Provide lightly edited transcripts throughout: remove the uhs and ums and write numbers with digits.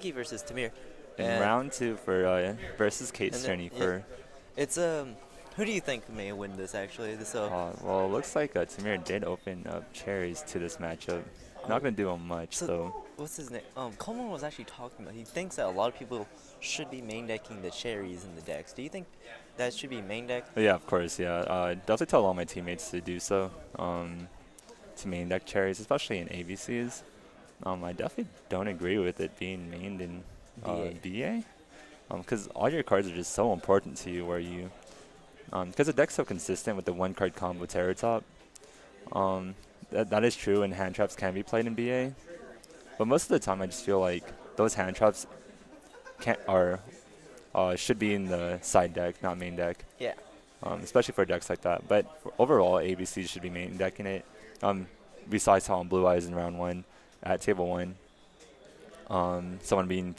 Kazuki versus Tamir, In and round two for versus Kate and then, Sterney yeah, for it's who do you think may win this actually? This well, it looks like Tamir did open up cherries to this matchup. oh, Not gonna do him much so though. what's his name? Coleman was actually talking about. He thinks that a lot of people should be main decking the cherries in the decks. Do you think that should be main deck? But yeah, of course, yeah. Definitely tell all my teammates to do so. To main deck cherries, especially in ABCs. I definitely don't agree with it being mained in BA. BA. Because all your cards are just so important to you. Where you, because the deck's so consistent with the one card combo Terror Top. Um, that is true, and hand traps can be played in BA. But most of the time, I just feel like those hand traps can't are should be in the side deck, not main deck. Yeah. Especially for decks like that. But for overall, ABC should be main decking it. Besides how on Blue Eyes in round one at table one, someone being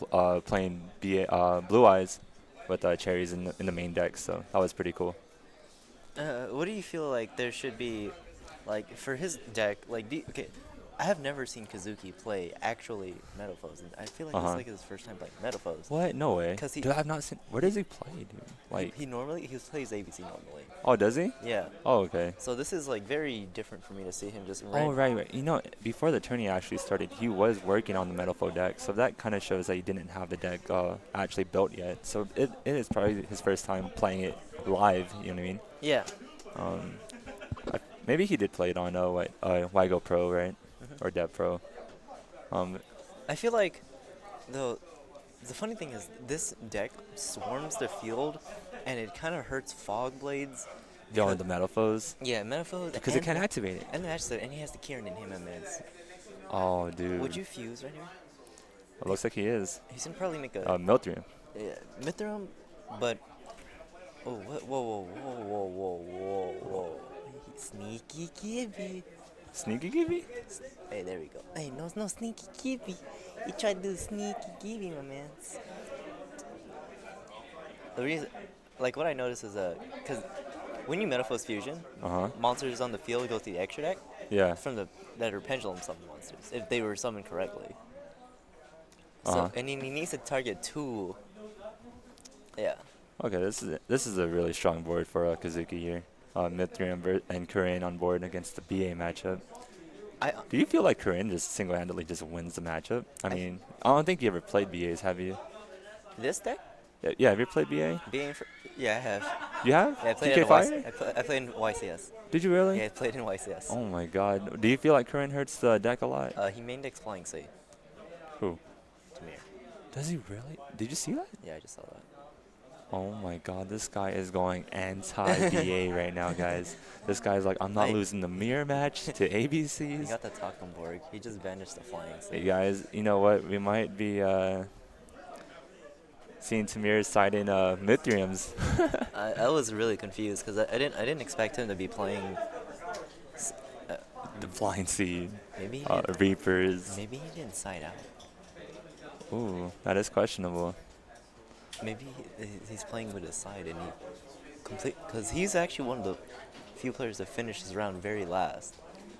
playing Blue Eyes with cherries in the main deck, so that was pretty cool. What do you feel like there should be, like for his deck? Like, okay, I have never seen Kazuki play actually Metalfoes, and I feel like Uh this is huh. like his first time playing Metalfoes. What? No way. Cause Dude, I've not seen. Where he does he play, dude? he, Like, he normally he plays ABC normally. oh, does he? Yeah. Oh, okay. So this is like very different for me to see him just Oh, ran. right, right. You know, before the tourney actually started, he was working on the Metalfoe deck, so that kind of shows that he didn't have the deck actually built yet. So it is probably his first time playing it live. You know what I mean? Yeah. Um, maybe he did play it on Wygo Pro, right, or Dev Pro. Um, I feel like the funny thing is this deck swarms the field, and it kind of hurts Fog Blades. Going the Metalfoes Yeah, Metalfoes because it can't activate it. and actually, and he has the Kieran in him in mids. Oh, Would dude. you fuse right here? It looks like he is. He's gonna probably make a Miltrium. Mithram, but oh, whoa. Sneaky Gibby. Sneaky Gibby? Hey, there we go. Hey, no sneaky Gibby. He tried to do sneaky Gibby, my man. The reason, like, what I noticed is because when you Metaphos Fusion, Uh huh. monsters on the field go to the extra deck Yeah. from that are pendulum summoned monsters if they were summoned correctly. Uh So huh. and he needs to target two. Yeah. Okay, this is a really strong board for Kazuki here. Mithril and Kurin on board against the BA matchup. I Do you feel like Kurin just single-handedly just wins the matchup? I I mean, I don't think you ever played BAs, have you? this deck Yeah, have you played BA? being for, yeah I have. You have? Yeah, I played DK at YC, Fire? I played in YCS. Did you really? Yeah, I played in YCS. Oh my god. Do you feel like Kurin hurts the deck a lot? He main decks Flying Sea. Who? Tamir. Does he really? Did you see that? Yeah, I just saw that. Oh my god, this guy is going anti-BA right now, guys. This guy's like, I'm not Like, losing the mirror match to he ABCs. got the Takumborg. He just banished the Flying Sea. Hey guys, you know what? We might be seeing Tamir side in Mithriums. I was really confused because I didn't expect him to be playing. s- Uh, The Flying Seed, maybe he didn't, Reapers. maybe he didn't side out. Ooh, that is questionable. Maybe he's playing with his side and he complete because he's actually one of the few players that finished his round very last.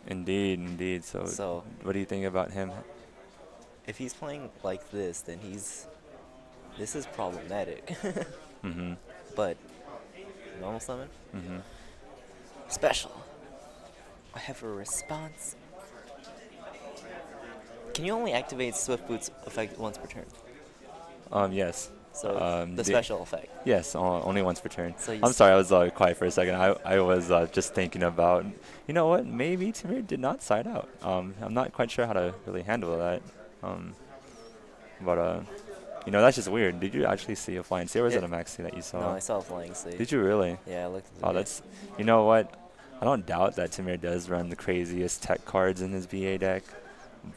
Indeed, indeed. So, So what do you think about him? if he's playing like this, then this is problematic. Mm-hmm. But normal summon, Mm-hmm. special. I have a response. Can you only activate Swift Boots effect once per turn? Yes. So the the- special effect. Yes, only once per turn. So you I'm sorry, I was quiet for a second. I was just thinking about, you know what, maybe Tamir did not side out. I'm not quite sure how to really handle that. But, that's just weird. Did you actually see a flying sea, or was Yeah. it a maxi that you saw? No, I saw Flying Sea. Did you really? Yeah, I looked at the Oh, game. that's, you know what, I don't doubt that Tamir does run the craziest tech cards in his BA deck,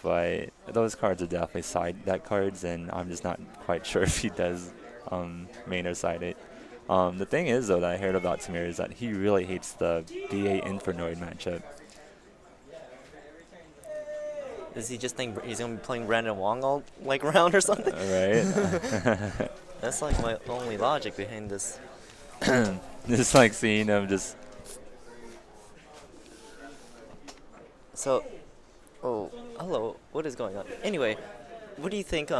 but those cards are definitely side deck cards, and I'm just not quite sure if he does main or side it. The thing is, though, that I heard about Tamir is that he really hates the BA Infernoid matchup. Does he just think he's gonna be playing Brandon Wong all like round or something? Right? That's like my only logic behind this. Just like seeing him just. So, oh, hello. What is going on? Anyway, what do you think?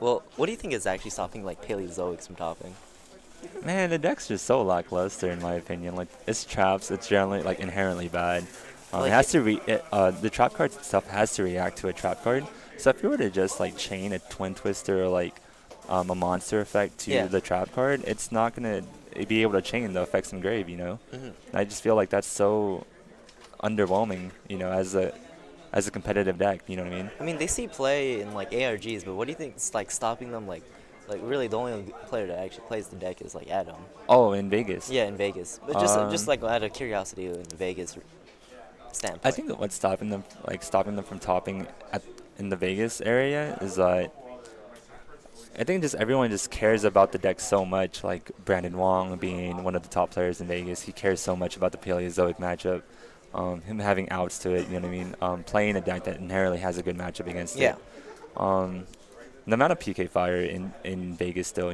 Well, what do you think is actually stopping like Paleozoics from topping? Man, the deck's just so lackluster in my opinion. Like its traps, it's generally like inherently bad. It Like, has to the trap card stuff has to react to a trap card. So if you were to just like chain a twin twister or like a monster effect to yeah. the trap card, it's not gonna be able to chain the effects in grave. Hmm. And I just feel like that's so underwhelming. As a competitive deck. You know what I mean? I mean, they see play in like ARGs, but what do you think is like stopping them? Like really, the only player that actually plays the deck is like Adam. Oh, in Vegas. Yeah, in Vegas. But just Um, like out of curiosity, in Vegas I standpoint. think that what's stopping them from topping in the Vegas area is I think just everyone just cares about the deck so much. Like Brandon Wong being one of the top players in Vegas, he cares so much about the Paleozoic matchup. Him having outs to it, you know what I mean? Playing a deck that inherently has a good matchup against Yeah. it. Um, the amount of PK Fire in Vegas still,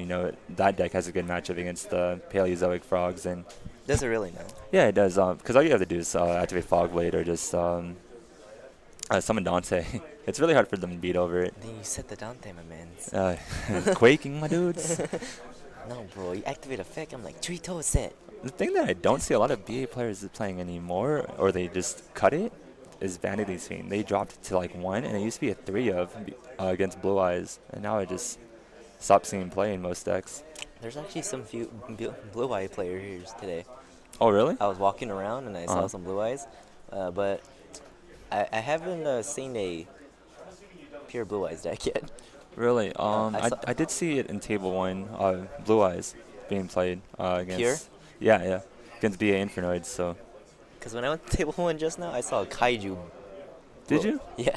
that deck has a good matchup against the Paleozoic Frogs. And Does it really know? yeah, it does. Because all you have to do is activate Fog Blade or just summon Dante. It's really hard for them to beat over it. Then you set the Dante, my mans. Quaking, my dudes. No, bro, you activate effect. I'm like, Trito set. The thing that I don't see a lot of BA players playing anymore, or they just cut it, is Vanity Scene. They dropped it to like 1, and it used to be a 3 against Blue Eyes, and now I just stopped seeing play in most decks. There's actually some few blue eye players today. Oh, really? I was walking around and I saw Uh-huh. some blue eyes, but I haven't seen a pure blue eyes deck yet. Really? I saw I did see it in Table 1, Blue Eyes being played pure against... Yeah, yeah. Against BA Infernoids, so... because when I went to table one just now, I saw a kaiju. Did Blue. you? Yeah.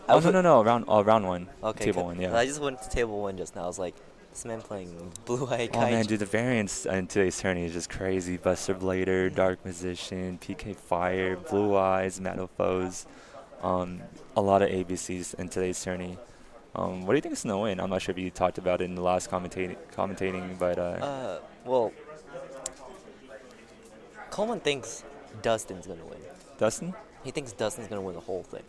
Oh, no. Round 1. Okay. Table 1, yeah. I just went to table one just now. I was like, this man playing blue eye Oh kaiju. man, dude, the variance in today's tourney is just crazy. Buster Blader, Dark Magician, PK Fire, Blue Eyes, Metalfoes. A lot of ABCs in today's tourney. What do you think is gonna win? I'm not sure if you talked about it in the last commentating, but Well, Coleman thinks Dustin's gonna win. Dustin? He thinks Dustin's gonna win the whole thing.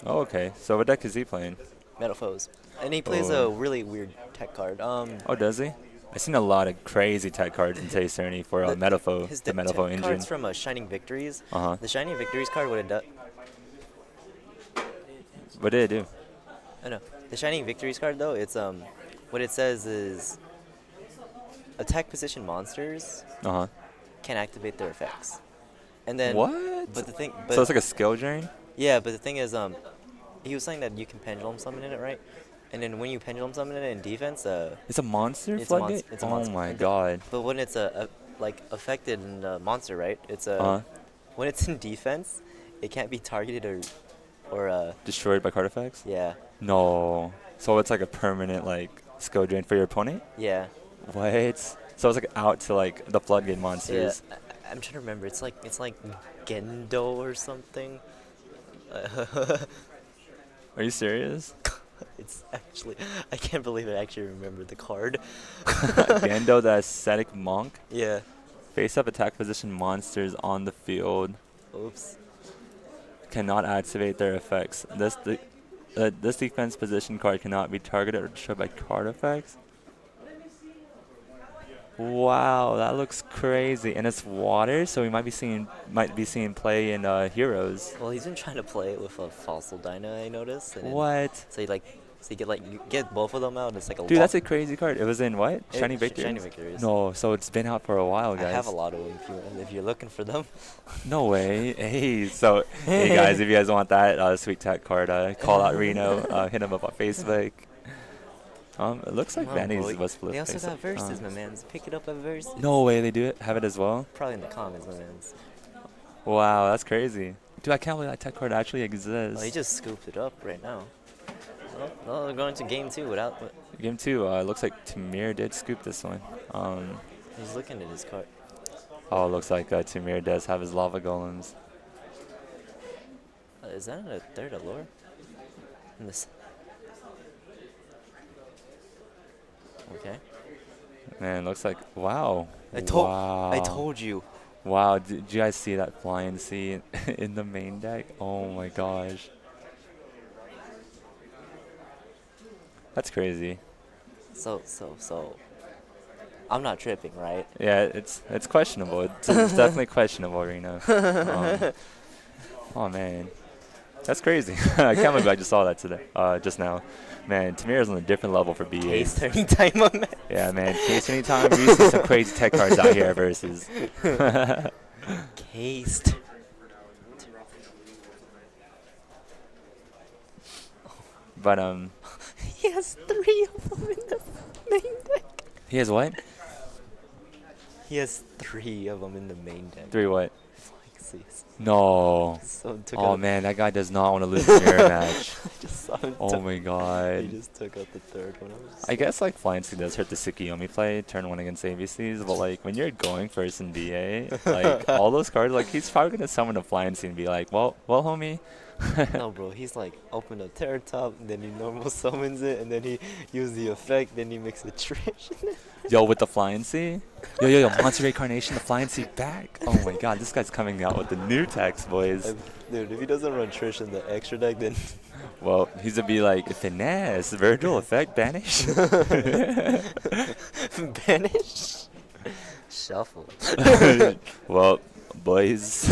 Oh, okay. So what deck is he playing? Metalfoes. And he plays a Oh, really weird tech card. oh, does he? I've seen a lot of crazy tech cards in today's tourney for Metalfoe, his the tech Metalfoe engine. card's from Shining Victories. Uh-huh. The Shining Victories card, what it does. What did it do? I know. The Shining Victories card, though, it's what it says is attack position monsters Uh-huh. can activate their effects. And then What? But the thing, So it's like a skill drain? yeah, but the thing is, he was saying that you can pendulum summon in it, right? And then when you pendulum summon it in defense, It's a monster it's a floodgate? monster. It's a Oh monster. my god. But when it's like affected in the monster, right? It's Uh-huh. when it's in defense, it can't be targeted or Destroyed by card effects? yeah, No. So it's like a permanent like skill drain for your opponent? yeah, What? So it's like out to like the floodgate yeah. monsters. I'm trying to remember. It's like Gendo or something. Are you serious? It's actually I can't believe I actually remembered the card. Gendo, the ascetic monk. Yeah. Face up attack position monsters on the field. Oops. Cannot activate their effects. This defense position card cannot be targeted or destroyed by card effects. Wow, that looks crazy. And it's water, so we might be seeing play in Heroes. Well, he's been trying to play it with a fossil dino, I noticed. And then, What? so you get both of them out. And it's like a Dude, lot. that's a crazy card. It was in what? Shiny Victories? Shiny Victories. No, so it's been out for a while, I guys. have a lot of them if you're looking for them. No way. Hey, so hey guys, if you guys want that sweet tech card, call out Reno. Hit him up on Facebook. It looks like Come on, Vanny's bro. was flip. They also got verses, my mans. Pick it up at verses. No way, they do it. Have it as well. Probably in the comments, my mans. Wow, that's crazy. Dude, I can't believe that tech card actually exists. Well, he just scooped it up right now. Well, we're going to game 2 without. Game 2. Looks like Tamir did scoop this one. He's looking at his card. Oh, looks like Tamir does have his lava golems. Is that a third allure? In this. Okay. Man, looks like wow. I Wow. told you. Wow, did you guys see that flying sea in the main deck? Oh my gosh. That's crazy. So I'm not tripping, right? Yeah, it's questionable. It's definitely questionable, Reno. Um, oh man, that's crazy. I can't believe I just saw that today. Just now, man. Tamir is on a different level for Case BAs. turning time on Yeah, Mets. man. Case anytime we see some crazy tech cards out here versus. Case. But He has 3 of them in the main deck. he has what? He has 3 of them in the main deck. 3 what? Flexies. No. So took Oh out. man, that guy does not want to lose a mirror match. I just saw him. Oh my He god. just took out the third one. I guess like Flying C does hurt the Tsukiyomi play, turn 1 against ABCs, but like when you're going first in BA, like all those cards, like he's probably gonna summon a Flying C and be like, well, homie. No, bro, he's like open up Terror Top, then he normal summons it, and then he uses the effect, then he makes a Trish. Yo, with the Flying C? Yo, Monster Reincarnation, the Flying C back. Oh my god, this guy's coming out with the new text, boys. Dude, if he doesn't run Trish in the extra deck, then Well, he's gonna be like, finesse, Virgil, effect, banish. banish, shuffle. Well, boys.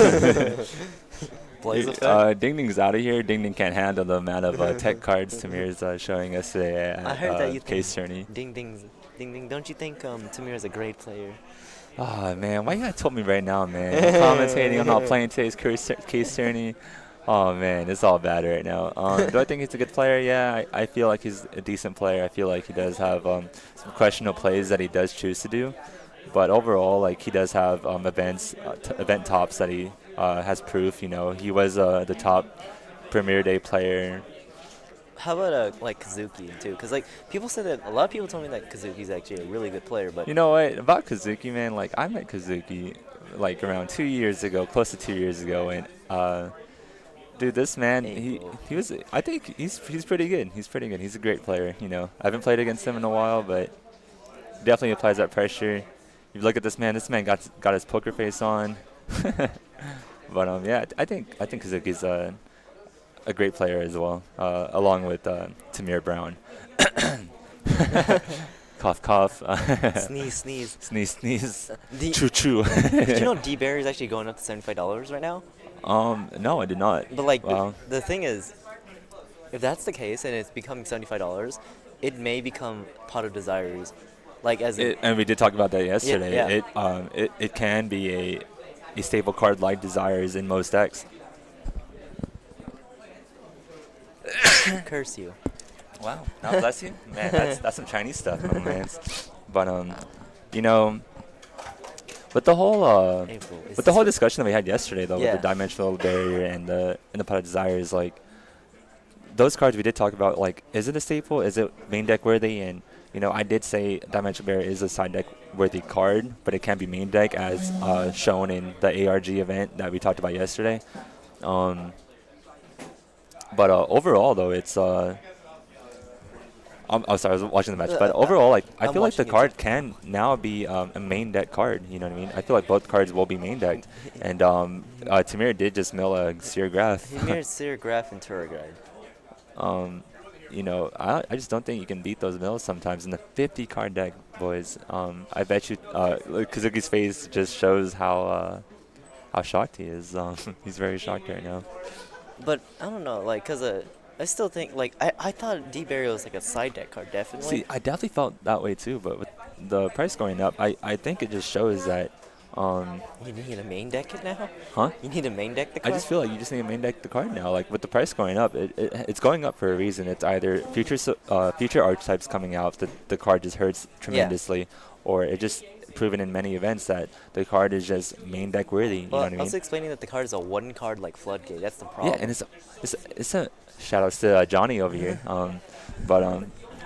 Blaze effect. Ding Ding's out of here. Ding Ding can't handle the amount of tech cards Tamir's showing us today I heard that at you Case think Tourney. Ding Ding. Don't you think Tamir is a great player? Oh man, why you gotta tell me right now, man? I'm commentating. I'm not playing today's Case Tourney. Oh man, it's all bad right now. Do I think he's a good player? Yeah, I feel like he's a decent player. I feel like he does have some questionable plays that he does choose to do. But overall, like he does have event tops that he has proof. You know, he was the top Premier Day player. How about like Kazuki too? Because like people say that a lot of people told me that Kazuki's actually a really good player, but You know what about Kazuki, man? Like I met Kazuki like around 2 years ago, close to 2 years ago, and dude, this man, he was. I think he's pretty good. He's pretty good. He's a great player. You know, I haven't played against him in a while, but definitely applies that pressure. You look at this man. This man got his poker face on. But yeah, I think Kazuki's a great player as well, along with Tamir Brown. Cough, cough. sneeze, sneeze. Sneeze, sneeze. Choo choo. Did you know D-Berry is actually going up to $75 right now? No, I did not. But like Wow. the thing is, if that's the case and it's becoming $75, it may become Pot of Desires, like as And we did talk about that yesterday. yeah. It can be a staple card like Desires in most decks. curse you. Wow. God bless you, man. That's some Chinese stuff, my man. But you know, with the whole April, is with the whole this- discussion that we had yesterday though, Yeah. with the dimensional barrier and the pot of desires, like those cards we did talk about, like is it a staple? Is it main deck worthy? And you know, I did say dimensional barrier is a side deck worthy card, but it can be main deck as shown in the ARG event that we talked about yesterday. But overall though, it's I'm sorry, I was watching the match, but overall, like I I'm feel like the watching it card too. can now be a main deck card. You know what I mean? I feel like both cards will be main decked, and Tamir did just mill a Seer Graph. He mirrors Seer Graph and Tour Guide. You know, I just don't think you can beat those mills sometimes in the 50 card deck, boys. I bet you Kazuki's face just shows how shocked he is. He's very shocked right now. But I don't know, like, cause I still think like I thought D-Berry was like a side deck card, definitely. See, I definitely felt that way too, but with the price going up, I think it just shows that. You need a main deck it now? Huh? You need a main deck the I card? just feel like you just need to main deck the card now. Like with the price going up, it's going up for a reason. It's either future archetypes coming out that the card just hurts tremendously, or it just proven in many events that the card is just main deck worthy. You Well, know what I I mean? was explaining that the card is a one card like floodgate. That's the problem. Yeah, and it's a shout outs to Johnny over here. But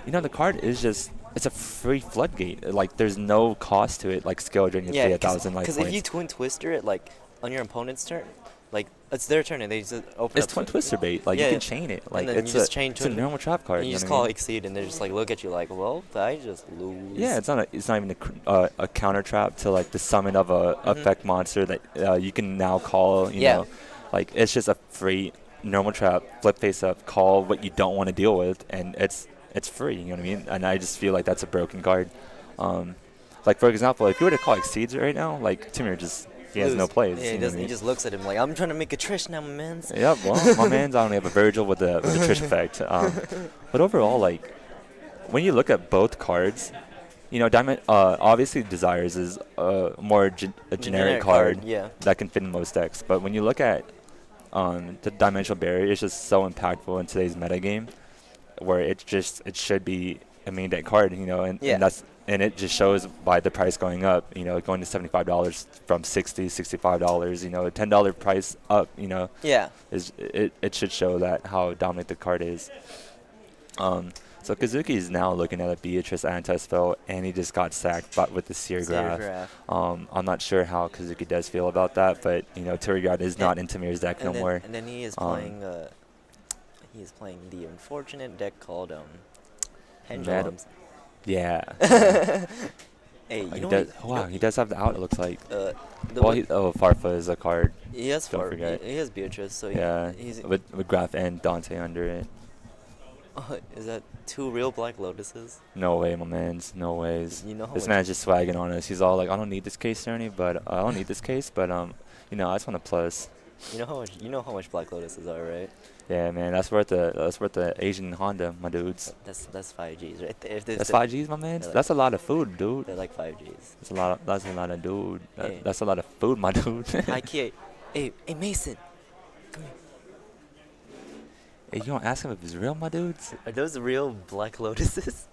you know the card is just. It's a free floodgate. Like there's no cost to it. Like skill drain gets 1,000 life because points. if you twin twister it like on your opponent's turn, like it's their turn and they just open It's up. twin twister bait. Like Yeah, you can chain it. Like and then it's you just chain it's a twin- normal trap card. and you know just what I call mean? exceed and they just like look at you like, well, I just lose. Yeah, it's not even a counter trap to like the summon of a effect monster that you can now call. You know, like it's just a free normal trap. Flip face up, call what you don't want to deal with, and it's it's free. You know what I mean? And I just feel like that's a broken card. Um, like for example, if you were to call Exceeds right now, like Tamir just he has no Lose. plays. Yeah, he You know what doesn't. I He mean? just looks at him like, I'm trying to make a Trish now, my man's. Yeah, well, my man's only have a Virgil with the Trish effect. But overall, like when you look at both cards, you know, Diamond obviously Desires is a generic Generic card, card yeah. that can fit in most decks. But when you look at the Dimensional Barrier, is just so impactful in today's metagame, where it should be a main deck card, you know, Yeah. and it just shows by the price going up, you know, going to $75 from $65, you know, a $10 price up, you know, Yeah. it should show that how dominant the card is. So Kazuki is now looking at a Beatrice anti-spell, and he just got sacked with the Seer Graph. I'm not sure how Kazuki does feel about that, but you know, Turriard is not in Tamir's deck no more. And then he is playing. He is playing the unfortunate deck called Pendulums. Yeah. Hey, you He know does. what? Wow, he does have the out. It looks like. The Well, Farfa is a card. he has Don't forget. He has Beatrice, so Yeah, he's. with Graph and Dante under it. Is that 2 real Black Lotuses? No way, my man's. No ways. You know how This much- man's just swagging on us. He's all like, I don't need this case, Ernie, but I don't need this case, but you know, I just want a plus. You know how much Black Lotuses are, right? Yeah, man, that's worth the Asian Honda, my dudes. That's 5Gs, right? That's 5Gs, my man. they're like- That's a lot of food, dude. They're like 5Gs. That's a lot of dude. Hey. That's a lot of food, my dude. Hi, Kia. Hey, Mason. Come here. Hey, you don't ask him if it's real, my dudes? Are those real Black Lotuses?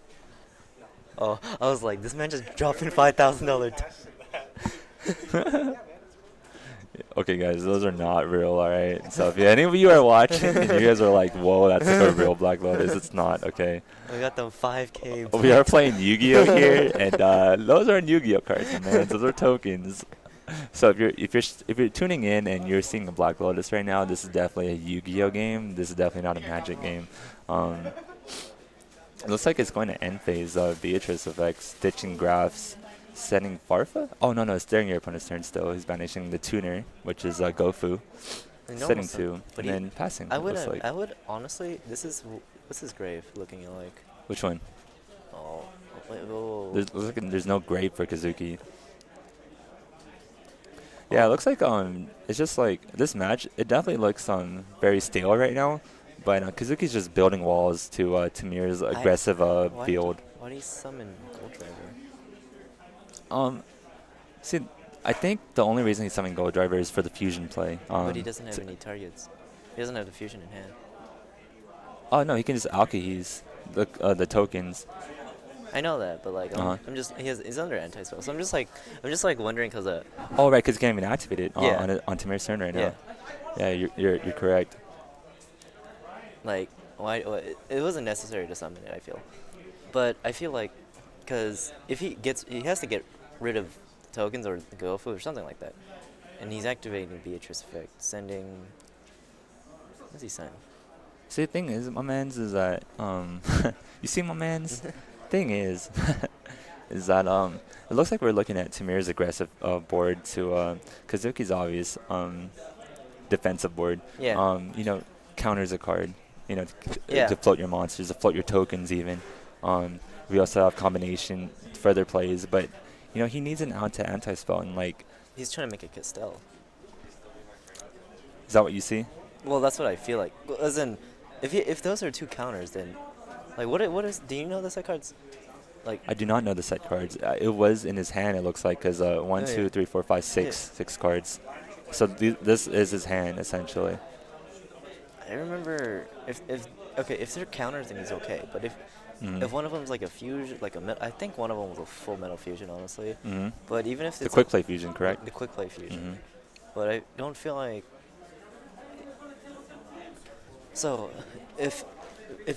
Oh, I was like, this man just dropping $5,000. Okay, guys, those are not real, all right? So if any of you are watching and you guys are like, whoa, that's like a real Black Lotus, it's not, okay? We got them 5K. We are playing Yu-Gi-Oh here, and those aren't Yu-Gi-Oh cards, man. Those are tokens. So if you're tuning in and you're seeing a Black Lotus right now, this is definitely a Yu-Gi-Oh game. This is definitely not a Magic game. It looks like it's going to end phase of Beatrice effect, stitching graphs, setting Farfa. Oh no, it's during your opponent's turn still. He's banishing the tuner, which is Gofu, setting 2, and then passing. I it looks like. would honestly. What's his grave looking like? Which one? Oh, wait, whoa. There's no grave for Kazuki. Yeah, it looks like it's just like this match. It definitely looks very stale right now, but Kazuki's just building walls to Tamir's aggressive field. Why do you summon Gold Driver? See, I think the only reason he's summoning Gold Driver is for the fusion play. But he doesn't have any targets. He doesn't have the fusion in hand. Oh no, he can just alkeys the tokens. I know that, but like I'm just he's under anti-spell, so I'm just like wondering because Oh right, because he can't even activate it Yeah. on Tamir's turn right Yeah. now. Yeah, you're correct. like why it wasn't necessary to summon it. I feel, but I feel like because if he has to get rid of tokens or Gofu or something like that, and he's activating Beatrice effect, sending. What's he sending? See, the thing is, my man's is that you see, my man's thing is that it looks like we're looking at Tamir's aggressive board to Kazuki's obvious defensive board. Yeah. You know, counters a card. You know, Yeah. to float your monsters, to float your tokens even. We also have combination further plays, but you know he needs an anti-spell, and like. He's trying to make a Castell. Is that what you see? Well, that's what I feel like. As in, if those are 2 counters, then like what is? Do you know the set cards? Like I do not know the set cards. It was in his hand. It looks like because 1, 2, 3, 4, 5, 6, 6 cards. So this is his hand essentially. I remember if they're counters, then he's okay. But if one of them's like a fusion, I think one of them was a full metal fusion, honestly. But even if The it's quick play fusion, correct? the quick play fusion, but I don't feel like. So, if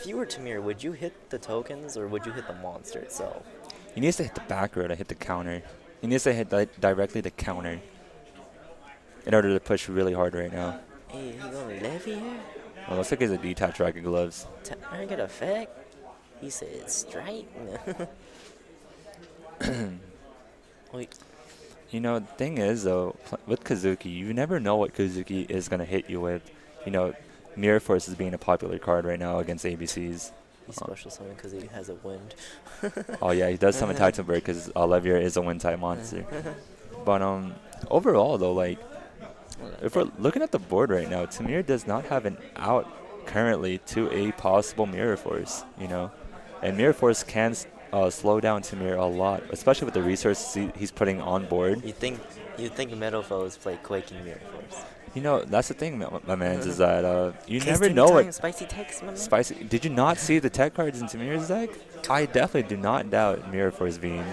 you were Tamir, would you hit the tokens or would you hit the monster itself? He needs to hit the back row to hit the counter. He needs to hit directly the counter in order to push really hard right now. Hey, he going levy here? Well, looks like he's a detached Rocket Gloves. Target effect? He said strike. Wait. You know, the thing is, though, with Kazuki, you never know what Kazuki is going to hit you with. You know, Mirror Force is being a popular card right now against ABCs. He's Uh, special summon because he has a wind. oh yeah, he does summon Titan Bird because Levier is a wind type monster. But overall though, like if we're looking at the board right now, Tamir does not have an out currently to a possible Mirror Force. And Mirror Force can slow down Tamir a lot, especially with the resources he's putting on board. You think Metalfoes play Quaking Mirror Force? That's the thing, my man's, is that you Case never Timmy know what time, spicy text, my man. spicy. Did you not see the tech cards in Tamir's deck? I definitely do not doubt Mirror Force being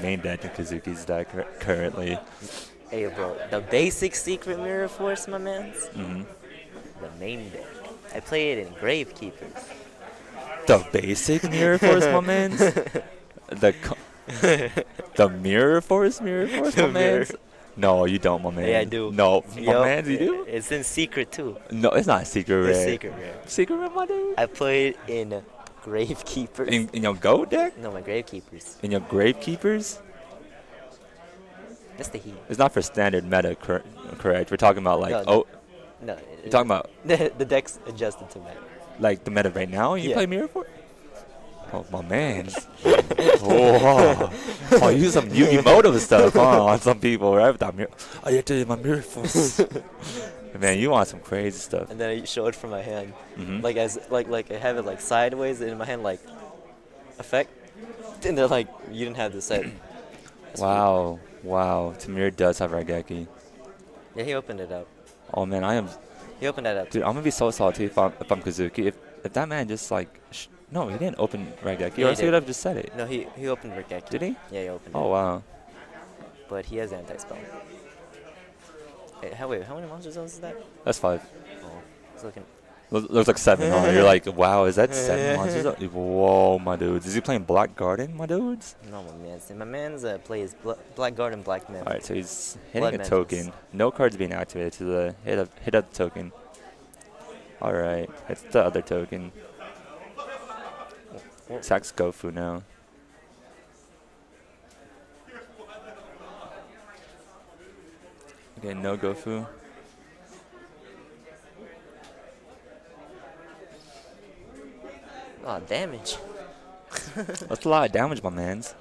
main deck in Kazuki's deck currently. Hey, bro, the basic secret Mirror Force, my man's. hmm The main deck. I play it in Gravekeepers. The basic Mirror Force, my man's. The the Mirror Force, my The mirror. man's. No, you don't, my man. Yeah, I do. No, my Yup, man's, you do? It's in secret too. No, it's not secret It's rare. secret rare. Secret rare, my dude. I play it in Gravekeepers. In your Go deck? No, my Gravekeepers. In your Gravekeepers? That's the heat. It's not for standard meta, correct? We're talking about like No. No. you're talking about the deck's adjusted to meta. like the meta right now. You Yeah. play Mirror Force? Oh my man. Oh, you use some emotive stuff, huh? On some people, right? Without mirror. Oh, you have to do my Mirror Force. Man, you want some crazy stuff. And then I show it from my hand, Mhm. like I have it like sideways in my hand, like effect. And they're like, you didn't have this set. Wow. Tamir does have Raigeki. Yeah, he opened it up. Oh man, He opened that up. dude. I'm gonna be so salty if I'm Kazuki. If that man just like, no, he didn't open Raigeki, Yeah, or he else he did. would have just said it. No, he opened Rikeki. Did he? Yeah, he opened Oh it. wow. But he has anti-spell. Hey, how many monster zones is that? That's 5. Oh, it's looking. Looks like 7. Huh? You're like, wow, is that 7 monsters? Whoa, my dudes. Is he playing Black Garden, my dudes? No, my man. My man's plays Black Guard and Black Man. Alright, so he's hitting Blood a Mantis. token. No cards being activated to the hit of the token. Alright, it's the other token. Attacks Gofu now. Okay, no Gofu. Oh, damage. That's a lot of damage, my mans.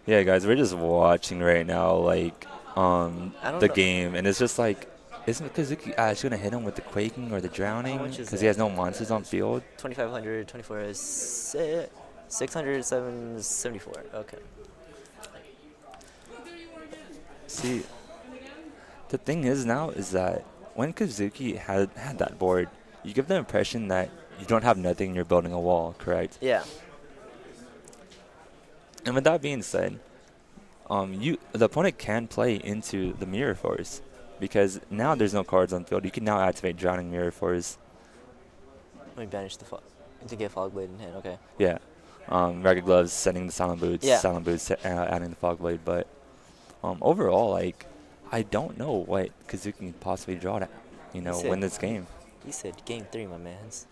Yeah, guys, we're just watching right now, like, I don't the know. game, and it's just like, isn't Kazuki actually gonna hit him with the quaking or the drowning? much is Because he that? has no monsters on field. 2,500, 24 is 600, 774. Okay. See, the thing is now is that when Kazuki had that board, you give the impression that you don't have nothing and you're building a wall, correct? Yeah. And with that being said, the opponent can play into the Mirror Force because now there's no cards on field. You can now activate Drowning Mirror Force. Let me banish the fog to get Fog Blade in hand. Okay. Yeah. Ragged Gloves sending the Silent Boots. Yeah. Silent Boots adding the Fog Blade. But overall, like, I don't know what Kazuki can possibly draw to, win this game. He said game 3, my mans.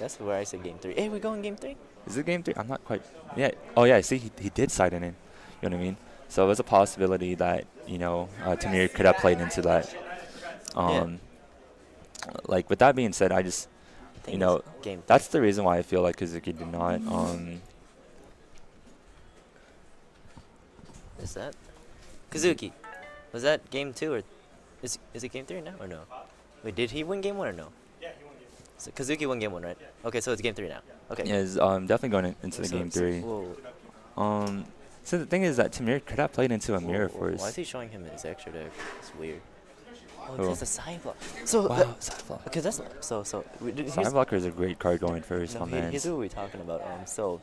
That's where I said game 3. Hey, we going game 3? Is it game 3? I'm not quite. Yeah. Oh, yeah. See, he did side it in. You know what I mean? So there's a possibility that, Tamir could have played into that. Like, with that being said, I just, I think it's game 3. that's the reason why I feel like Kazuki did not. Is that Kazuki? Was that game 2 or is it game 3 now or no? Wait, did he win game 1 or no? Yeah, he won game 1. So Kazuki won game 1, right? Okay, so it's game 3 now. Okay. Yeah, is definitely going into the game 3. Whoa. So the thing is that Tamir could have played into a Mirror Whoa, Force. why is he showing him his extra deck? It's weird. Oh, Cool. it's a side block. So Wow, side block. okay, that's so. Side blocker is a great card going first, my man. Here's what we're talking about. So,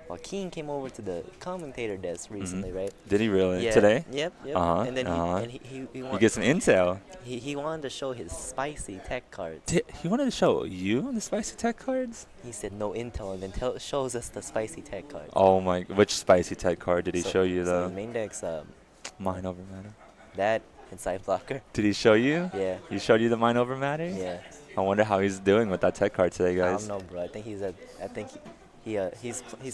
Joaquin came over to the commentator desk recently, right? Did he really? Yeah. Today? Yep. Uh-huh, And then he You wanted, get some intel. he wanted to show his spicy tech cards. He wanted to show you the spicy tech cards? He said no intel, and then shows us the spicy tech cards. Oh my, which spicy tech card did he show you So though? the main deck's Mind over matter. that and side blocker. Did he show you? Yeah. He showed you the mind over matter? Yeah. I wonder how he's doing with that tech card today, I guys. don't know, bro. I think he's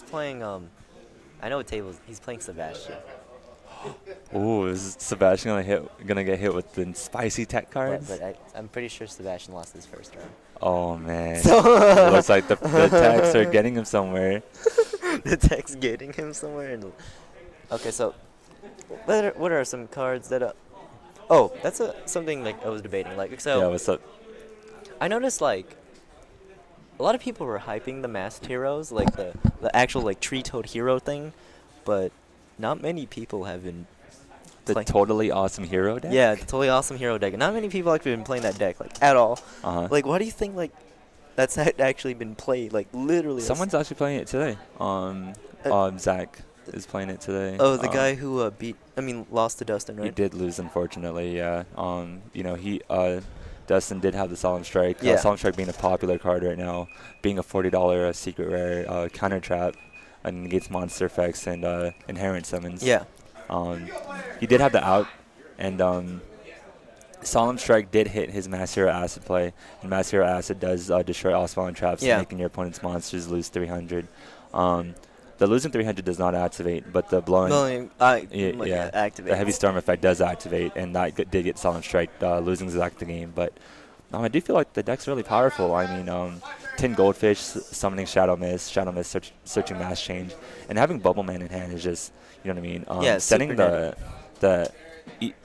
playing I know what tables. He's playing Sebastian. Ooh, is Sebastian gonna get hit with the spicy tech But cards? I'm pretty sure Sebastian lost his first round. Oh man. So It looks like the techs are getting him somewhere. the tech's getting him somewhere. Okay, so what are some cards that? Oh, that's something like I was debating. Like, Yeah, so what's up? I noticed like a lot of people were hyping the masked heroes, like the actual like tree toad hero thing, but not many people have been The playing. totally awesome hero deck? Yeah, the totally awesome hero deck. Not many people have been playing that deck like at all. Uh-huh. Like, why do you think like that's actually been played? Like, literally. Someone's actually playing it today. Uh, Zach is playing it today. oh, the guy who lost to Dustin, He right? did lose, unfortunately. Yeah. Dustin did have the Solemn Strike. Yeah. Solemn Strike being a popular card right now, being a $40 secret rare counter trap, and negates monster effects and inherent summons. Yeah. He did have the out, and Solemn Strike did hit his Mass Hero Acid play, and Mass Hero Acid does destroy all spawn traps, Yeah. making your opponent's monsters lose 300. The losing 300 does not activate, but the blowing, Activate. the Heavy Storm effect does activate, and that did get Solemn Strike, losing Zac the game. But I do feel like the deck's really powerful. I mean, Tin Goldfish, summoning Shadow Mist, searching Mass Change, and having Bubble Man in hand is just, you know what I mean? Yeah, Setting super the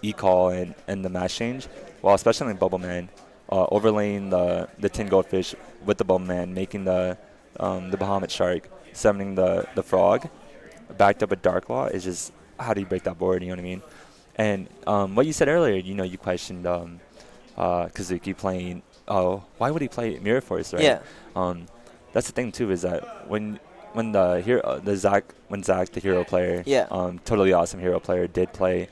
E-Call and the Mass Change, well, especially in Bubble Man, overlaying the Tin Goldfish with the Bubble Man, making the Bahamut Shark, summoning the Frog, backed up with Dark Law is just, how do you break that board, you know what I mean? And what you said earlier, you questioned Kazuki playing, why would he play Mirror Force, right? Yeah. That's the thing too, is that when Zach the hero player, Yeah. totally awesome hero player, did play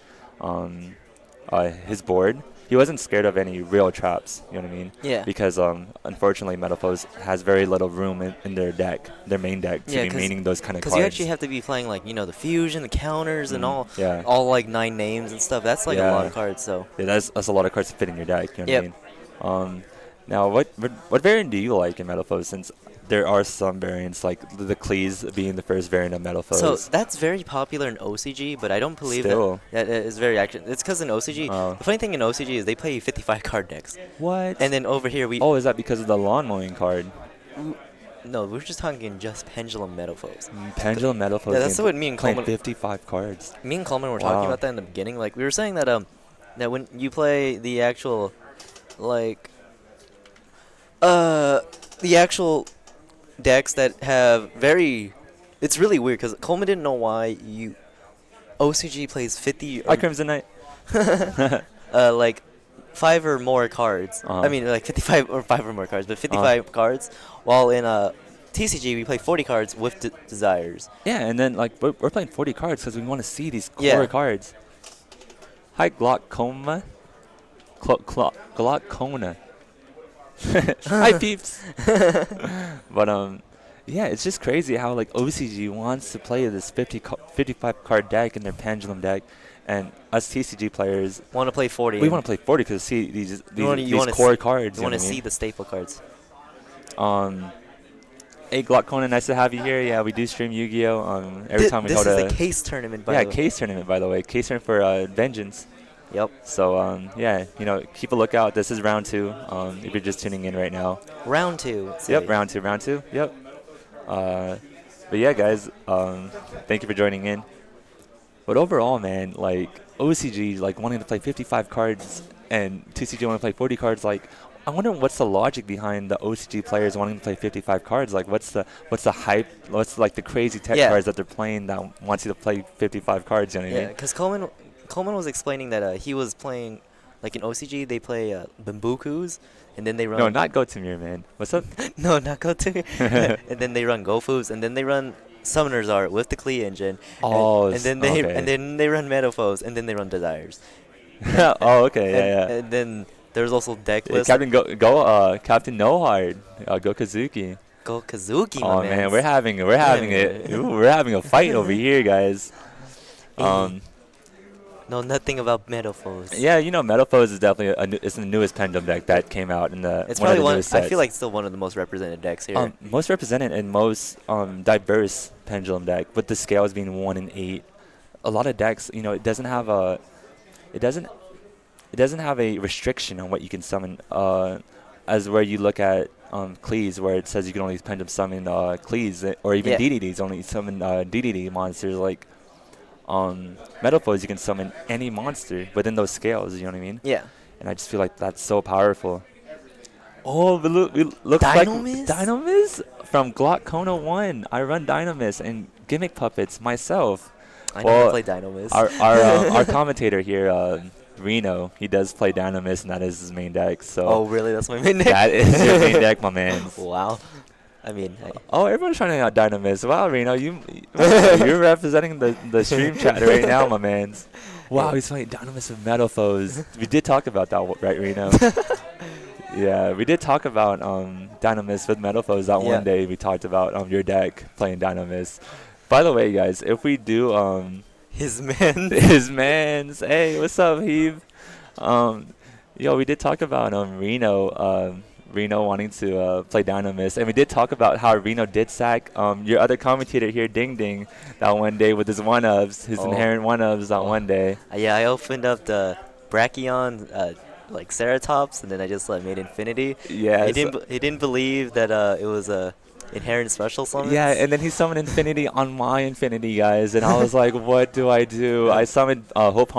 his board, he wasn't scared of any real traps, you know what I mean? Yeah. Because unfortunately Metalfoes has very little room in their deck, their main deck, to be maining those kind of cards. Because you actually have to be playing like the fusion, the counters, and all Yeah. all like 9 names and stuff. That's like a lot of cards. So Yeah, that's a lot of cards to fit in your deck, you know Yep. what I mean? Now, what variant do you like in Metalfoes, since there are some variants, like the Cleese being the first variant of Metalfoes? So that's very popular in OCG, but I don't believe Still. that it is very active. It's because in OCG, Oh. the funny thing in OCG is they play 55 card decks, What? and then over here we Oh, is that because of the lawn mowing card? no, we're just talking just Pendulum Metalfoes. Pendulum Metalfoes. Yeah, that's what me and playing Coleman- 55 cards. Me and Coleman were talking Wow. about that in the beginning. Like we were saying that that when you play the actual the actual decks that have it's really weird because Coleman didn't know why OCG plays 50 Hi, Crimson Knight. like 5 or more cards. Uh-huh. I mean like 55 or 5 or more cards, but 55 cards. While in TCG we play 40 cards with desires. Yeah, and then like we're playing 40 cards because we want to see these core Yeah. cards. Hi, Glaucoma. Glaucona. Hi, peeps. But yeah, it's just crazy how like OCG wants to play this 55 card deck in their Pendulum deck, and us TCG players, Want to play 40? we want to play 40 because see these you wanna core see- cards. You want to know what I see mean? the staple cards. Hey Glaucona, nice to have you here. Yeah, we do stream Yu-Gi-Oh. Every time we this go to is the case tournament, by the way. case tournament, by the way, case tournament for Vengeance. Yep. So yeah, keep a lookout. This is round 2. If you're just tuning in right now. Round 2. Yep, round 2. Yep. But yeah, guys, thank you for joining in. But overall, man, like OCG, like wanting to play 55 cards, and TCG wanting to play 40 cards, like. I wonder what's the logic behind the OCG players wanting to play 55 cards. Like, what's the hype? What's like the crazy tech cards that they're playing that wants you to play 55 cards? You know what I Yeah, mean? because Coleman was explaining that he was playing, like in OCG, they play Bambukus, and then they run. No, not Go Tamir, man. What's up? No, not Go to. And then they run Gofus, and then they run Summoner's Art with the Klee engine. Oh, and then they run Metalfoes, and then they run Desires. Oh, okay, yeah. And then there's also deck Yeah, list. Captain Captain No Hard, go Kazuki. Go Kazuki, Oh my man, we're having a fight over here, guys. No, nothing about Metalfoes. Yeah, Metalfoes is definitely it's the newest Pendulum deck that came out in the It's one of probably the newest sets. I feel like it's still one of the most represented decks here. Most represented and most diverse Pendulum deck, with the scales being 1 and 8. a lot of decks, it doesn't have it doesn't it doesn't have a restriction on what you can summon. As where you look at Cleese, where it says you can only pendulum summon Cleese, or even Yeah. DDDs, only summon DDD monsters like Metalfoes. You can summon any monster within those scales. You know what I mean? Yeah. And I just feel like that's so powerful. Oh, but looks like Dynamis? Dynamis from Glaucona 1. I run Dynamis and Gimmick Puppets myself. I never Well, played Dynamis. our commentator here, Reno, he does play Dynamis, and that is his main deck. Oh, So really? That's my main deck? that is your main deck, my man. Wow. I mean, hey. Oh, everyone's trying out Dynamis. Wow, Reno, you're representing the stream chat right now, my man's. Wow, he's playing Dynamis with Metalfoes. We did talk about that, right, Reno? Yeah, we did talk about Dynamis with Metalfoes that Yeah. one day. We talked about your deck playing Dynamis. By the way, guys, if we do His man. his man's, hey, what's up, Heave? Yo, we did talk about Reno wanting to play Dynamis, and we did talk about how Reno did sack your other commentator here, Ding Ding, that one day with his one-ups, his Oh. inherent one-ups that one day. Yeah, I opened up the Brachion, like Ceratops, and then I just made Infinity. Yeah, He didn't believe that it was a inherent special summons. yeah, and then he summoned Infinity on my Infinity, guys, and I was like, what do I do? I summoned Hope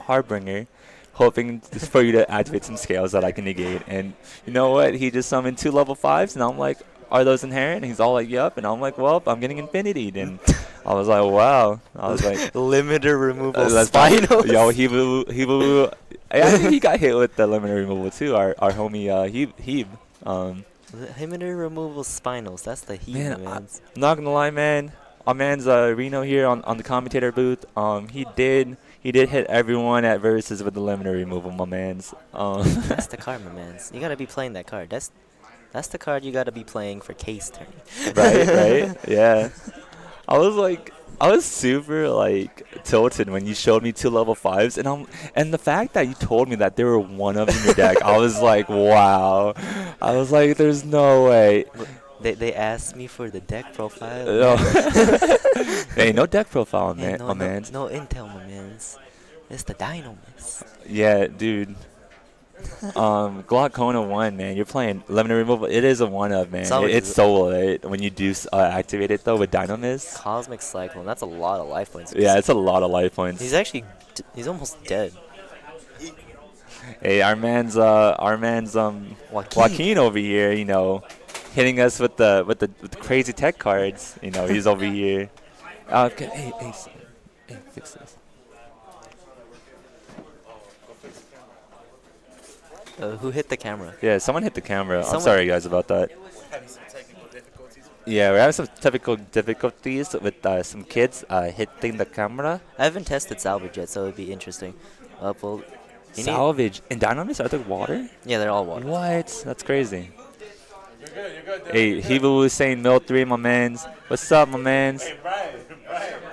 Harbinger, hoping just for you to activate some scales that I can negate. And you know what? He just summoned 2 level 5s, and I'm like, are those inherent? And he's all like, yup. And I'm like, well, I'm getting Infinity. And I was like, wow. I was like, limiter removal that's fine. Spinos. Yo, Hibu. I think he got hit with the limiter removal too. Our homie Heeb. Limiter removal Spinos. That's the heat, Man, man. I'm not gonna lie, man. Our man's Reno here on the commentator booth. He did hit everyone at versus with the limiter removal, my man's. That's the card, my man. You gotta be playing that card. That's the card you gotta be playing for case turning. right, yeah. I was super tilted when you showed me 2 level 5s, and the fact that you told me that there were one of in your deck, I was like, wow. I was like, there's no way. They asked me for the deck profile. No. Hey, no deck profile, Hey, man, my man. no intel, my mans. It's the Dynamis. Yeah, dude. Glaucona 1, man. You're playing limiter removal. It is a one-up, man. It's so lit when you do activate it, though, with Dynamis. Cosmic Cyclone. That's a lot of life points. Yeah, it's a lot of life points. He's almost dead. Hey, our man's Joaquin over here, hitting us with the crazy tech cards. He's over here. Hey, fix this. Who hit the camera? Yeah, someone hit the camera. I'm Someone- sorry, guys, about that. Yeah, we're having some technical difficulties with some kids hitting the camera. I haven't tested salvage yet, so it'd be interesting. Well, Salvage and Dynamis, are they water? yeah, they're all water. What? That's crazy. Hey, Hibu was saying Mill 3, my mans. What's up, my mans? Hey, Brian,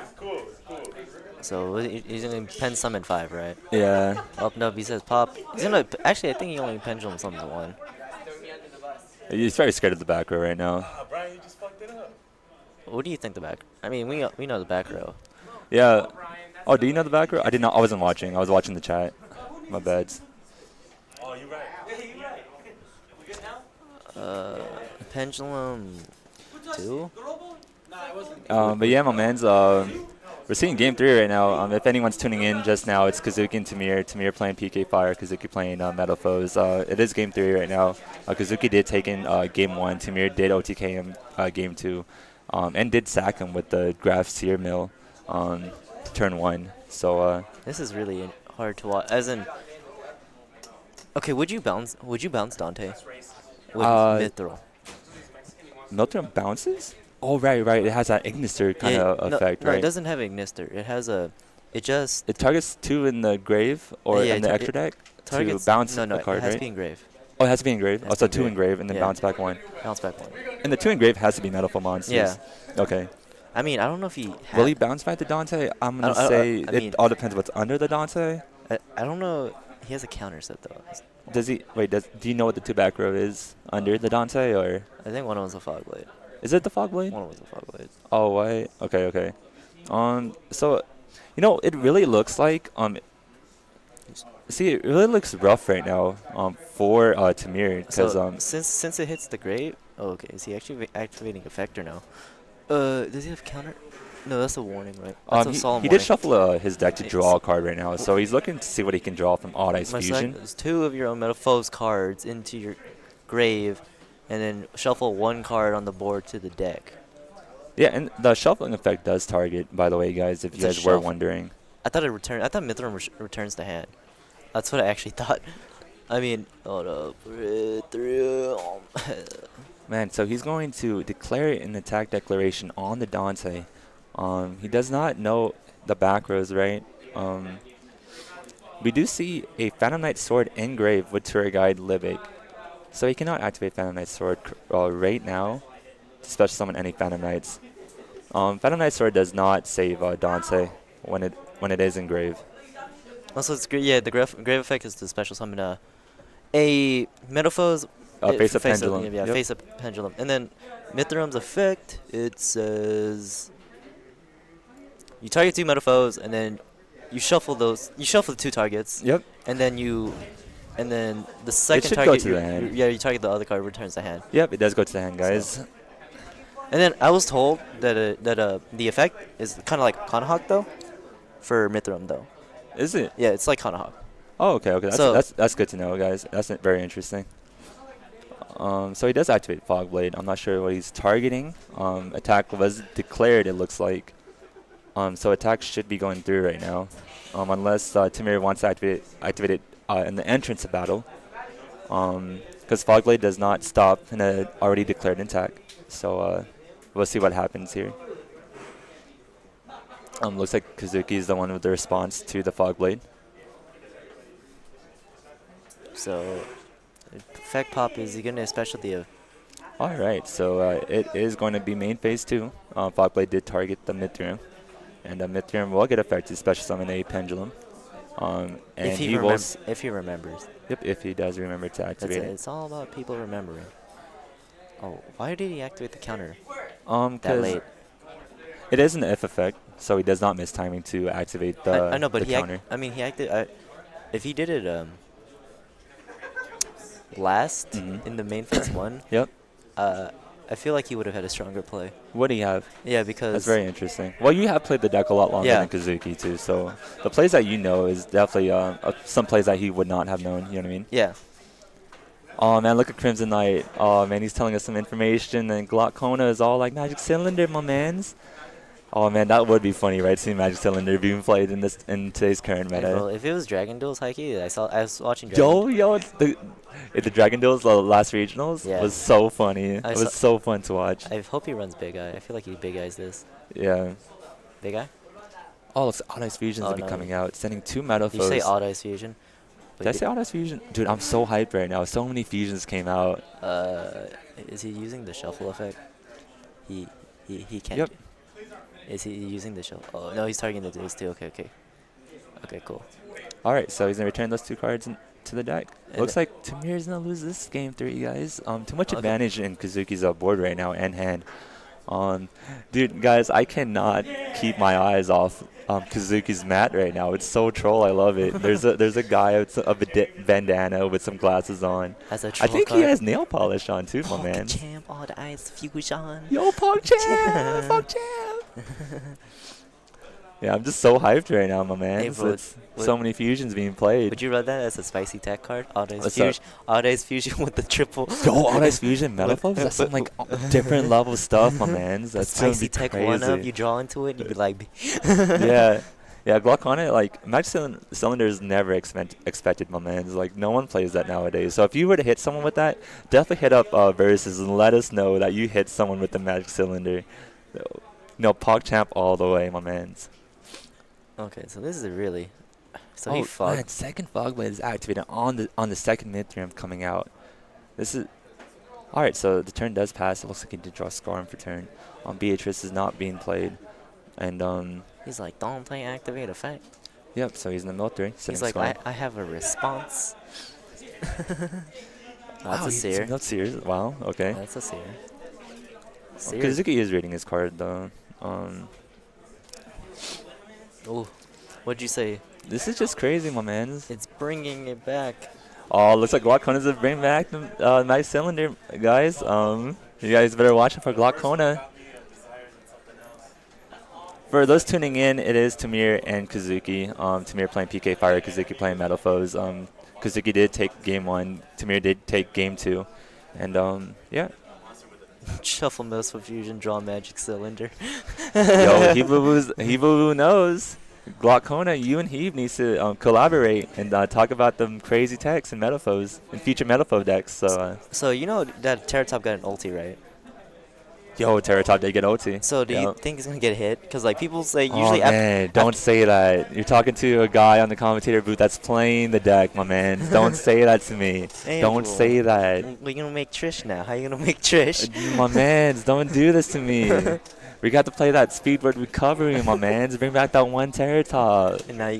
it's cool, it's cool. So he's gonna pen summon 5, right? Yeah. Oh no, he says pop. He's gonna actually. I think he only pendulum summons 1. He's very scared of the back row right now. Brian, you just fucked it up. What do you think the back? I mean, we know the back row. Yeah. Oh, do you know the back row? I did not. I wasn't watching. I was watching the chat. My bad. Oh, you right. Pendulum 2. But yeah, my man's. We're seeing game 3 right now. If anyone's tuning in just now, it's Kazuki and Tamir. Tamir playing PK Fire, Kazuki playing Metalfoes. It is game 3 right now. Kazuki did take in game 1. Tamir did OTK him game 2. And did sack him with the Graph Seer Mill turn 1. So This is really hard to watch. As in, okay, would you bounce Dante with Mithril? Milton bounces? Oh, right. It has that Ignister kind of effect, no, right? it doesn't have Ignister. It has a. It just It targets 2 in the grave or Yeah, in the it extra deck targets. to bounce no, a card, it has right? to be engraved. Oh, it has to be engraved. It has Oh, so to be 2 engraved and then Yeah. bounce back 1. Bounce back 1. And the 2 engraved has to be Metalfoes monsters. Yeah. Okay. I mean, I don't know if he. Will he bounce back to Dante? I'm gonna I say mean- it all depends what's under the Dante. I don't know. He has a counter set though. Does he? Wait. Do you know what the 2 back row is under the Dante, or I think one of them's a fog blade. is it the fog blade? One of them's a fog blade. Oh, wait. Okay. So, it really looks like see, it really looks rough right now for Tamir because So since it hits the grave, oh, okay. Is he actually activating effector now? Does he have counter? No, that's a warning, right? That's a solemn he did warning. shuffle his deck to It's, draw a card right now, so he's looking to see what he can draw from Odd Eyes most likely, Fusion. there's two of your own Metalfoes cards into your grave, and then shuffle one card on the board to the deck. Yeah, and the shuffling effect does target, by the way, guys, if It's you a guys were shuffle. wondering. I thought Mithram returns the hand. That's what I actually thought. I mean, hold up. Man, so he's going to declare an attack declaration on the Dante. He does not know the back rows, right? We do see a Phantom Knight Sword engraved with Tour Guide Libic. So he cannot activate Phantom Knight Sword right now to special summon any Phantom Knights. Phantom Knight Sword does not save Dante when it is engraved. Also, it's great. Yeah, the grave effect is to special summon a Metalfoes. Face a pendulum. Yeah, Yep. face a pendulum. And then Mithram's effect, it says you target two Metalfoes, and then you shuffle those. You shuffle the two targets, Yep. and then the second should go target, to the hand. yeah, you target the other card, returns the hand. Yep, it does go to the hand, guys. And then I was told that the effect is kind of like Kanahawk though, for Mithram though. Is it? Yeah, it's like Kanahawk. Oh, okay, okay. So- That's good to know, guys. That's very interesting. So he does activate Fog Blade. I'm not sure what he's targeting. Attack was declared, it looks like. So attack should be going through right now, unless Tamir wants to activate it in the entrance of battle. Because Fog Blade does not stop in an already declared attack. So we'll see what happens here. Looks like Kazuki is the one with the response to the Fog Blade. So, effect pop is he gonna special the All right, so it is going to be main phase 2. Fog Blade did target the Mithram, and the Mithram will get affected, special summon a pendulum. And if he will. if he remembers. Yep, if he does remember to activate it. It's all about people remembering. Oh, why did he activate the counter that 'Cause late? it is an if effect, so he does not miss timing to activate the I know, but the counter. he acted. If he did it last Mhm. in the main phase one, Yep. I feel like he would have had a stronger play. What do you have? Yeah, because That's very interesting. Well, you have played the deck a lot longer Yeah. than Kazuki too, so the plays that you know is definitely some plays that he would not have known. You know what I mean? yeah. Oh man, look at Crimson Knight. Oh man, he's telling us some information, and Glaucona is all like Magic Cylinder, my mans. Oh man, that would be funny, right? Seeing Magic Cylinder being played in today's current Hey, meta. bro, if it was Dragon Duels, Heike, I was watching Dragon. Yo, the Dragon Duels, the last regionals, Yeah. was so funny. I It saw- was so fun to watch. I hope he runs Big Eye. I feel like he Big Eyes this. Yeah. Big Eye? Oh, it's Odd Eyes Fusions Oh, will be no. coming out, sending 2 Did you say Metalfoes. Odd Eyes Fusion? Did I say Odd Eyes Fusion? Dude, I'm so hyped right now. So many fusions came out. Is he using the shuffle effect? He can't. Yep. Is he using the shuffle? Oh no, he's targeting the duels too. Okay, okay. Okay, cool. All right, so he's gonna return those 2 cards to the deck. And Looks like Tamir's gonna lose this game 3, guys. Too much Okay. advantage in Kazuki's board right now and hand. Dude, guys, I cannot keep my eyes off Kazuki's mat right now. It's so troll. I love it. There's a guy with a bandana with some glasses on. As a I troll think he card. has nail polish on too, my man. Champ, Odd Eyes Fusion. Yo, PogChamp! PogChamp! Yeah, I'm just so hyped right now, my man. Hey, bro, So many fusions being played. Would you run that as a spicy tech card? Odd Eyes What's Fusion. Odd Eyes Fusion with the triple. Yo, Odd Eyes Fusion Metalfoes? That's some like different level stuff, my man. That's gonna Spicy be tech crazy. one up. You draw into it. You'd be like, Yeah. Yeah, Glaucona, like, Magic Cylinder is never expected, my man. It's like, no one plays that nowadays. So if you were to hit someone with that, definitely hit up Versus and let us know that you hit someone with the Magic Cylinder. No, PogChamp all the way, my mans. Okay, so this is a really. So Oh, he fucked. man, second Fog Blade is activated on the second Mithram coming out. This is... Alright, so the turn does pass. It looks like he did draw Scarm for turn. Beatrice is not being played. And, He's like, don't play activate effect. yep, so he's in the mill 3. He's like, I have a response. That's a seer. Not serious. Wow, okay. That's a seer. Seer. Kazuki is reading his card, though. Oh, what'd you say? This is just crazy, my man. It's bringing it back. Oh, looks like Glaucona's gonna bring back the nice cylinder, guys. You guys better watch it for Glaucona. For those tuning in, it is Tamir and Kazuki. Tamir playing PK Fire, Kazuki playing Metalfoes. Kazuki did take game 1. Tamir did take game 2. And, yeah. Shuffle Missile Fusion, draw Magic Cylinder. Yo, Hibu knows. Glaucona, you and Heave needs to collaborate and talk about them crazy techs and Metalfoes and future Metalfoe decks. So, So you know that Terratop got an ulti, right? yo, Terratop did get OT. So do you Yep. think he's gonna get hit? Because like people say Oh usually man, don't say that. You're talking to a guy on the commentator booth that's playing the deck, my man. Don't say that to me. Hey, Don't bro. say that. We're gonna make Trish now. How you gonna make Trish? My mans, don't do this to me. We got to play that speedward recovery, my mans. Bring back that one Terratop. And now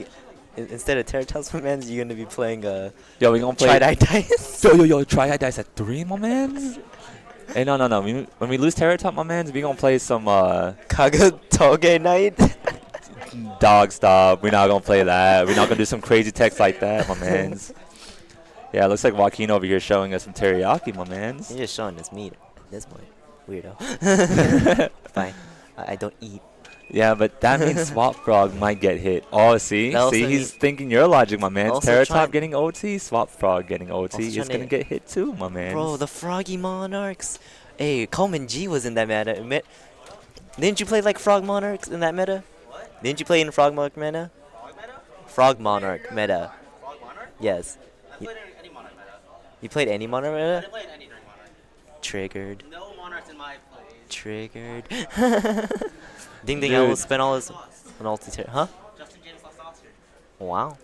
instead of Terratops, man, you're gonna be playing Yo, we gonna play. Tri-Dye Dice. Yo, try dice at 3, my mans. Hey, no. When we lose Terratop, my mans, we gonna play some Kagatoge Knight. dog stop. We're not gonna play that. We're not gonna do some crazy text like that, my mans. Yeah, it looks like Joaquin over here showing us some teriyaki, my mans. You're just showing us meat at this point. Weirdo. Fine. I don't eat. Yeah, but that means Swap Frog might get hit. Oh, see? That also See, he's thinking your logic, my man. Also Terratop trying- getting OT, Swap Frog getting OT. Also He's trying going to to- get hit too, my man. Bro, the Froggy Monarchs. Hey, Coleman G was in that meta. Didn't you play like Frog Monarchs in that meta? What? Didn't you play in Frog Monarch meta? Frog meta? Frog Monarch meta. Frog Monarch? Yes. I played any Monarch meta. You played any Monarch I meta? didn't play any during Monarch. Triggered. No Monarchs in my play. Triggered. Ding Ding, I will Dude. spend all his an ulti. Huh? Justin James lost Oscar. Wow.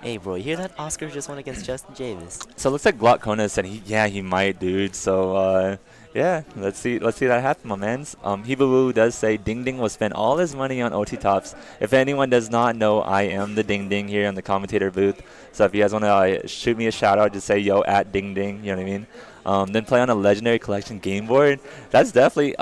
Hey, bro, you hear that? Oscar just went against Justin Davis. So it looks like Glaucona said he might, dude. So, yeah, let's see that happen, my mans. Hibawu does say Ding Ding will spend all his money on OT tops. If anyone does not know, I am the Ding Ding here in the commentator booth. So if you guys want to shoot me a shout out, just say yo at Ding Ding. You know what I mean? Then play on a legendary collection game board. That's definitely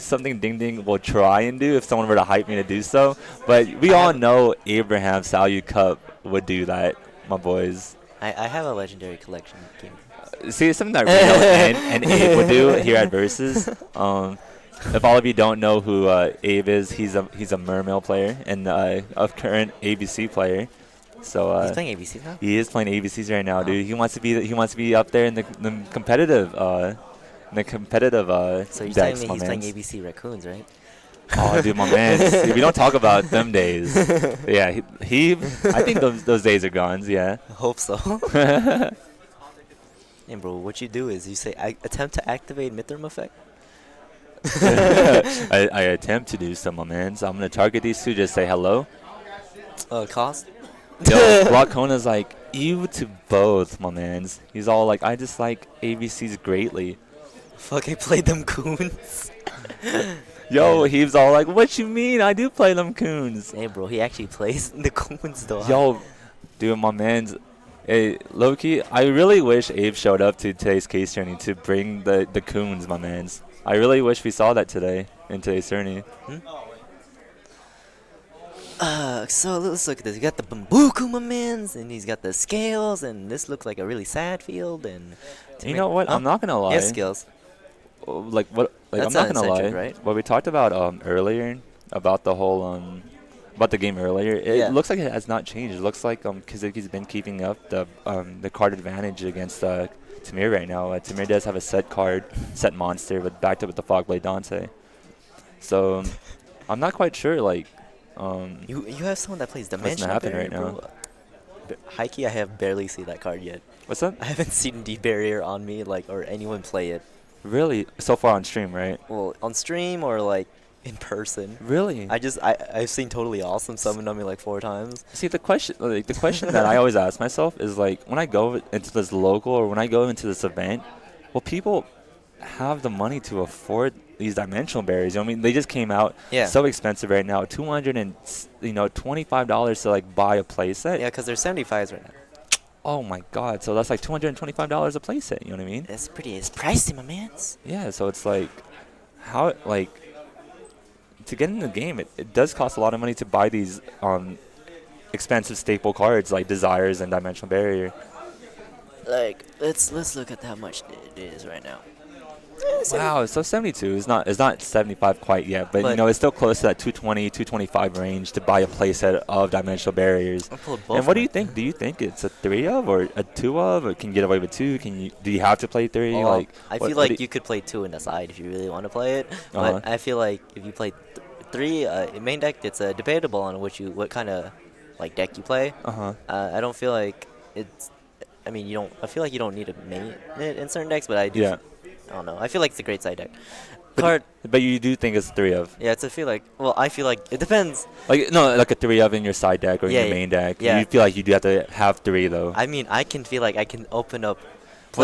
something Ding Ding will try and do if someone were to hype me to do so. But we all know Abraham Salyu Cup would do that, my boys. I have a legendary collection game. See, it's something that Reno and Abe would do here at Versus. If all of you don't know who Abe is, he's a Mermail player and a current ABC player. So He's playing ABC now? he is playing ABCs right now, Wow. dude. He wants to be up there in the competitive So you're telling decks, me my he's playing mans. ABC Raccoons, right? Oh, dude, my man. We don't talk about them days. Yeah, he I think those days are gone. Yeah. I hope so. Hey, bro, what you do is you say, I attempt to activate Mithram effect. I attempt to do some, my man. So I'm gonna target these two. Just say hello. Cost? Yo, Glaucona's like, you to both, my mans. He's all like, I dislike ABCs greatly. Fuck, I played them coons. Yo, he's all like, what you mean? I do play them coons. Hey, bro, he actually plays the coons, though. Yo, dude, my man's. Hey, Loki, I really wish Abe showed up to today's case journey to bring the coons, my mans. I really wish we saw that today in today's journey. So let's look at this. You got the Bambuku, my mans, and he's got the scales, and this looks like a really sad field. And You know what? Huh? I'm not gonna lie. Yes, skills. Like what? Like That's I'm not gonna lie. uncensored, right? What we talked about earlier about the whole about the game earlier, it Yeah. looks like it has not changed. It looks like Kazuki's been keeping up the card advantage against Tamir right now. Tamir does have a set monster, but backed up with the Fogblade Dante. So I'm not quite sure. Like You have someone that plays Dimension happen Barrier, right now? bro. Hikey, I have barely seen that card yet. what's that? I haven't seen D Barrier on me, or anyone play it. Really? So far on stream, right? Well, on stream or in person. Really? I've seen Totally Awesome summon on me 4 times. See, the question that I always ask myself is like, when I go into this local or when I go into this event, will people have the money to afford these dimensional barriers? You know what I mean, they just came out Yeah. so expensive right now, $225 to buy a playset. Yeah, because they're 75s right now. Oh my God! So that's like $225 a playset. You know what I mean? It's pricey, my mans. Yeah. So it's like, how to get in the game, it does cost a lot of money to buy these expensive staple cards like Desires and Dimensional Barrier. Like, let's look at how much it is right now. Wow, so 72 is not 75 quite yet, but you But- know it's still close to that 220, 225 range to buy a playset of Dimensional Barriers. I pulled both And what of do you them. think? Do you think it's a 3 of or a 2 of, or can you get away with 2? Do you have to play 3? Well, Like I what- feel what like do you could play 2 in the side if you really want to play it. Uh-huh. But I feel like if you play 3 in main deck, it's debatable on what kind of like deck you play. Uh-huh. I don't feel like it's. I mean, you don't. I feel like you don't need to main it in certain decks, but I do. Yeah. I don't know. I feel like it's a great side deck. But, Card. but you do think it's a 3 of? Yeah, it's a feel like. Well, I feel like it depends. Like no, like a 3 of in your side deck or in Yeah, your main deck. yeah. You feel like you do have to have 3 though. I mean, I can feel like I can open up. Well,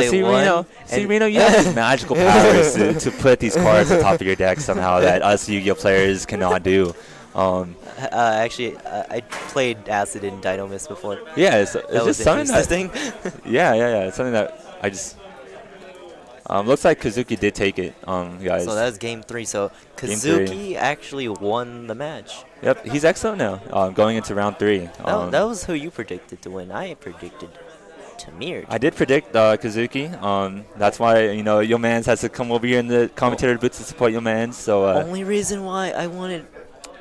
Play see, one. Reno, you have these magical powers to put these cards on top of your deck somehow that us Yu-Gi-Oh players cannot do. Actually, I played Acid in Dynamis before. Yeah, it's That just was something that. interesting. Yeah. It's something that I just. Looks like Kazuki did take it, guys. So that's game 3. So Game 3. Kazuki actually won the match. Yep, he's EXO now, going into round 3. That was who you predicted to win. I predicted Tamir. I did predict Kazuki. That's why your man's has to come over here in the commentator booth to support your man. So Only reason why I wanted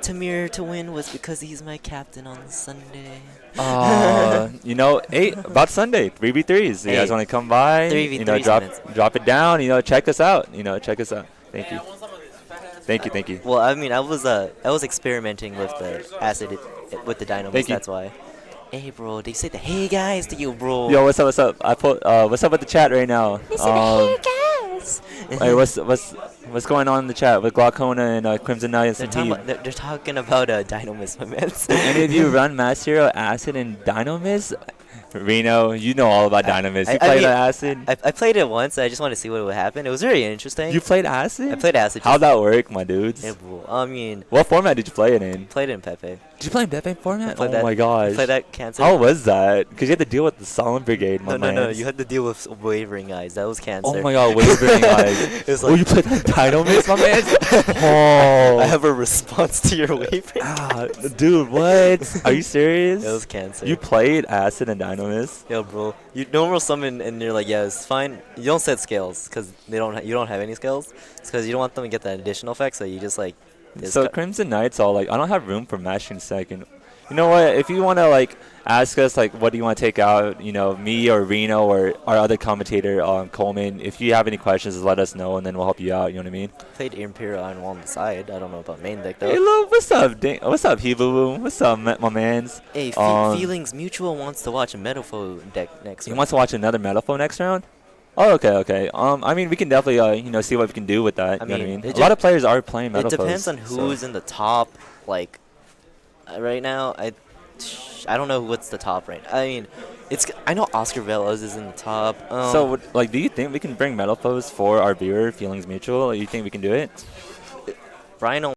Tamir to win was because he's my captain on Sunday. about Sunday 3v3s. You guys Hey, want to come by? 3v3s, drop it down. Check us out. Check us out. Thank you. Thank you. Well, I mean, I was experimenting with the Acid with the Dynamis. Thank you. That's why. Hey, bro, they say the hey guys to you, bro. Yo, what's up? What's up with the chat right now? They say the hey guys. Hey, what's going on in the chat with Glaucona and Crimson Knights They're and talking Heat? about, they're talking about Dynamis, my man. Any of you run Mass Hero, Acid, and Dynamis? Reno, you know all about Dynamis. You played Acid? I played it once. I just wanted to see what would happen. It was very interesting. You played Acid? I played Acid. How'd that work, my dudes? Yeah, bro. I mean, What format did you play it in? played it in Pepe. Did you play in Pepe format? Played Oh that- my gosh. Play that cancer. How was that? Because you had to deal with the Solemn Brigade, my No. mans. You had to deal with wavering eyes. That was cancer. Oh my god, wavering eyes. It was Oh, like, you played that Dynamis, my man? Oh. I have a response to your wavering. Ah, dude, what? Are you serious? It was cancer. You played Acid and Dynamis? Yo, bro. You normal summon and you're like, yeah, it's fine. You don't set scales because you don't have any scales. It's because you don't want them to get that additional effect. So you just like. So Crimson Knights all like, I don't have room for mashing second. You know what? If you want to like ask us like, what do you want to take out? Me or Reno or our other commentator, Coleman. If you have any questions, just let us know and then we'll help you out. You know what I mean? Played Imperial Iron Wall on the side. I don't know about main deck though. Hey, look, what's up, what's up, Heboo? What's up, my mans? Hey, Feelings Mutual wants to watch a Metalfoes deck next He round. wants to watch another Metalfoes next round. Oh, okay. I mean, we can definitely, see what we can do with that. I You know what I mean, mean? it A lot of players are playing Metalfoes. It depends on so- who's in the top. Like, right now, I don't know what's the top right. I mean, I know Oscar Velas is in the top. So, like, do you think we can bring Metalfoes for our viewer, Feelings Mutual? You think we can do it? Brian